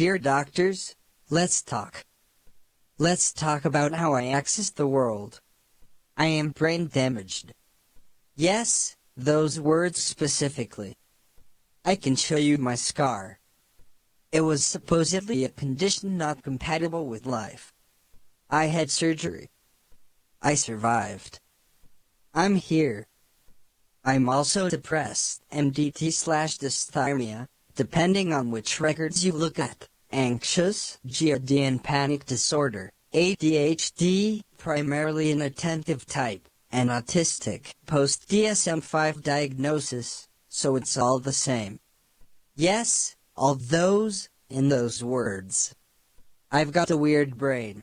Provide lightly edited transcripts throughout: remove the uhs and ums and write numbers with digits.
Dear doctors, let's talk. Let's talk about how I access the world. I am brain damaged. Yes, those words specifically. I can show you my scar. It was supposedly a condition not compatible with life. I had surgery. I survived. I'm here. I'm also depressed, MDT/dysthymia, depending on which records you look at, anxious, GAD and panic disorder, ADHD, primarily inattentive type, and autistic, post-DSM-5 diagnosis, so it's all the same. Yes, all those, in those words. I've got a weird brain.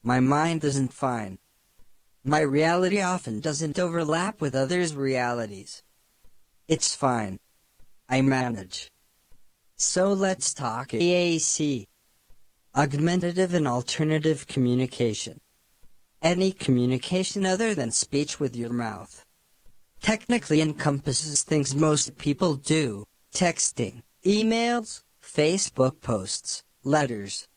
My mind isn't fine. My reality often doesn't overlap with others' realities. It's fine. I manage. So let's talk AAC. Augmentative and alternative communication. Any communication other than speech with your mouth. Technically encompasses things most people do: texting, emails, Facebook posts, letters.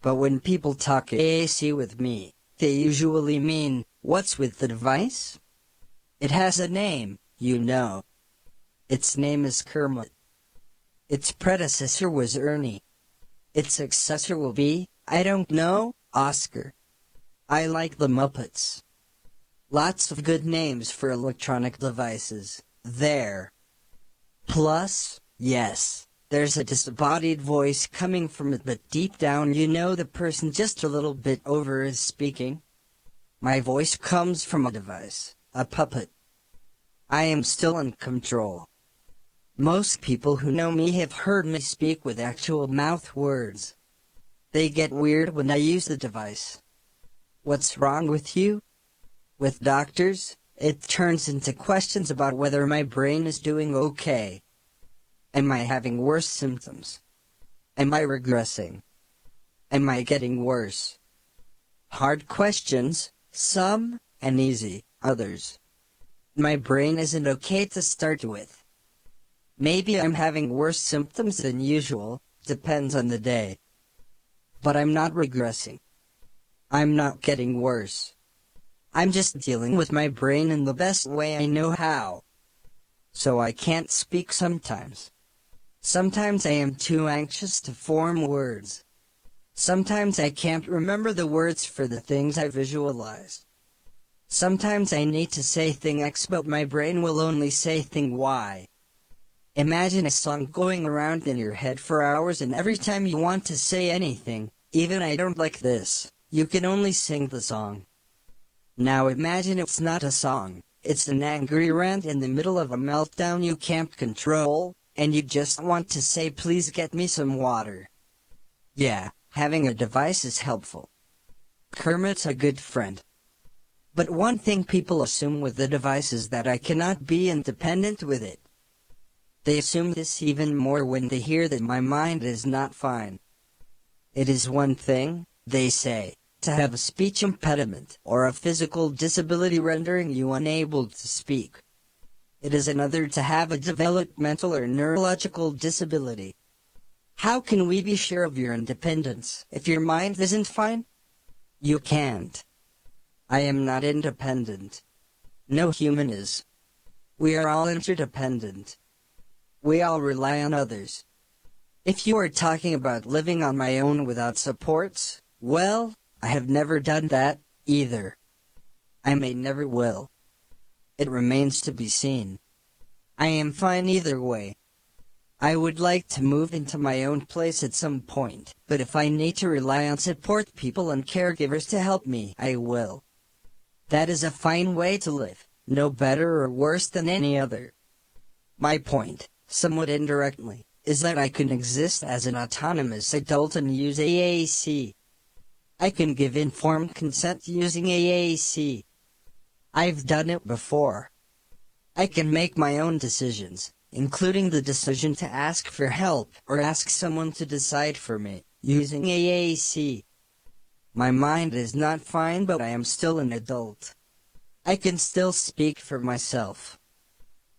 But when people talk AAC with me, they usually mean, what's with the device? It has a name, you know. Its name is Kermit. Its predecessor was Ernie. Its successor will be, I don't know, Oscar. I like the Muppets. Lots of good names for electronic devices, there. Plus, yes, there's a disembodied voice coming from it, but deep down you know the person just a little bit over is speaking. My voice comes from a device, a puppet. I am still in control. Most people who know me have heard me speak with actual mouth words. They get weird when I use the device. What's wrong with you? With doctors, it turns into questions about whether my brain is doing okay. Am I having worse symptoms? Am I regressing? Am I getting worse? Hard questions, some, and easy, others. My brain isn't okay to start with. Maybe I'm having worse symptoms than usual, depends on the day. But I'm not regressing. I'm not getting worse. I'm just dealing with my brain in the best way I know how. So I can't speak sometimes. Sometimes I am too anxious to form words. Sometimes I can't remember the words for the things I visualize. Sometimes I need to say thing X but my brain will only say thing Y. Imagine a song going around in your head for hours, and every time you want to say anything, even I don't like this, you can only sing the song. Now imagine it's not a song, it's an angry rant in the middle of a meltdown you can't control, and you just want to say please get me some water. Yeah, having a device is helpful. Kermit's a good friend. But one thing people assume with the device is that I cannot be independent with it. They assume this even more when they hear that my mind is not fine. It is one thing, they say, to have a speech impediment or a physical disability rendering you unable to speak. It is another to have a developmental or neurological disability. How can we be sure of your independence if your mind isn't fine? You can't. I am not independent. No human is. We are all interdependent. We all rely on others. If you are talking about living on my own without supports, well, I have never done that, either. I may never will. It remains to be seen. I am fine either way. I would like to move into my own place at some point, but if I need to rely on support people and caregivers to help me, I will. That is a fine way to live, no better or worse than any other. My point, somewhat indirectly, is that I can exist as an autonomous adult and use AAC. I can give informed consent using AAC. I've done it before. I can make my own decisions, including the decision to ask for help or ask someone to decide for me, using AAC. My mind is not fine, but I am still an adult. I can still speak for myself.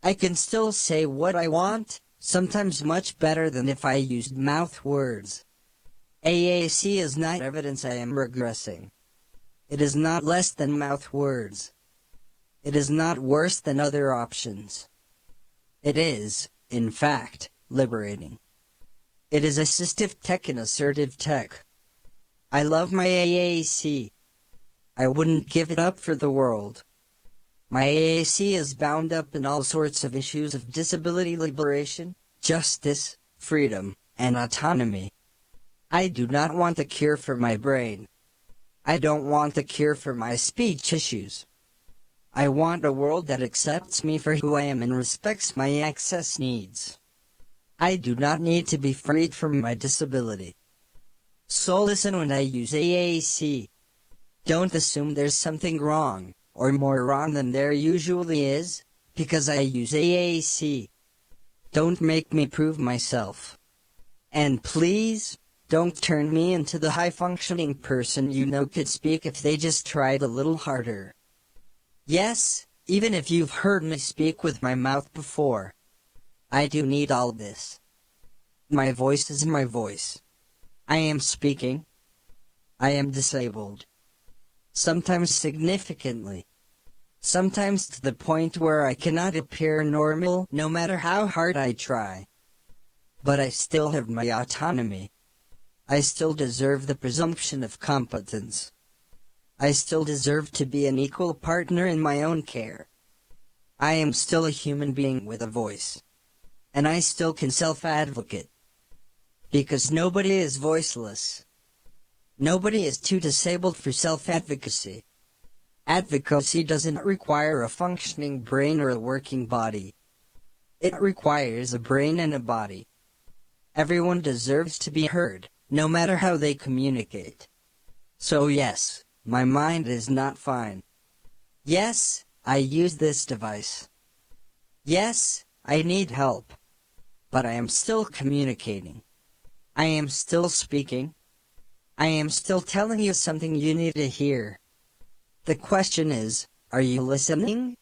I can still say what I want, sometimes much better than if I used mouth words. AAC is not evidence I am regressing. It is not less than mouth words. It is not worse than other options. It is, in fact, liberating. It is assistive tech and assertive tech. I love my AAC. I wouldn't give it up for the world. My AAC is bound up in all sorts of issues of disability liberation, justice, freedom, and autonomy. I do not want a cure for my brain. I don't want a cure for my speech issues. I want a world that accepts me for who I am and respects my access needs. I do not need to be freed from my disability. So listen when I use AAC. Don't assume there's something wrong, or more wrong than there usually is, because I use AAC. Don't make me prove myself. And please, don't turn me into the high-functioning person you know could speak if they just tried a little harder. Yes, even if you've heard me speak with my mouth before. I do need all this. My voice is my voice. I am speaking. I am disabled. Sometimes significantly. Sometimes to the point where I cannot appear normal no matter how hard I try. But I still have my autonomy. I still deserve the presumption of competence. I still deserve to be an equal partner in my own care. I am still a human being with a voice. And I still can self-advocate. Because nobody is voiceless. Nobody is too disabled for self-advocacy. Advocacy doesn't require a functioning brain or a working body. It requires a brain and a body. Everyone deserves to be heard, no matter how they communicate. So yes, my mind is not fine. Yes, I use this device. Yes, I need help. But I am still communicating. I am still speaking. I am still telling you something you need to hear. The question is, are you listening?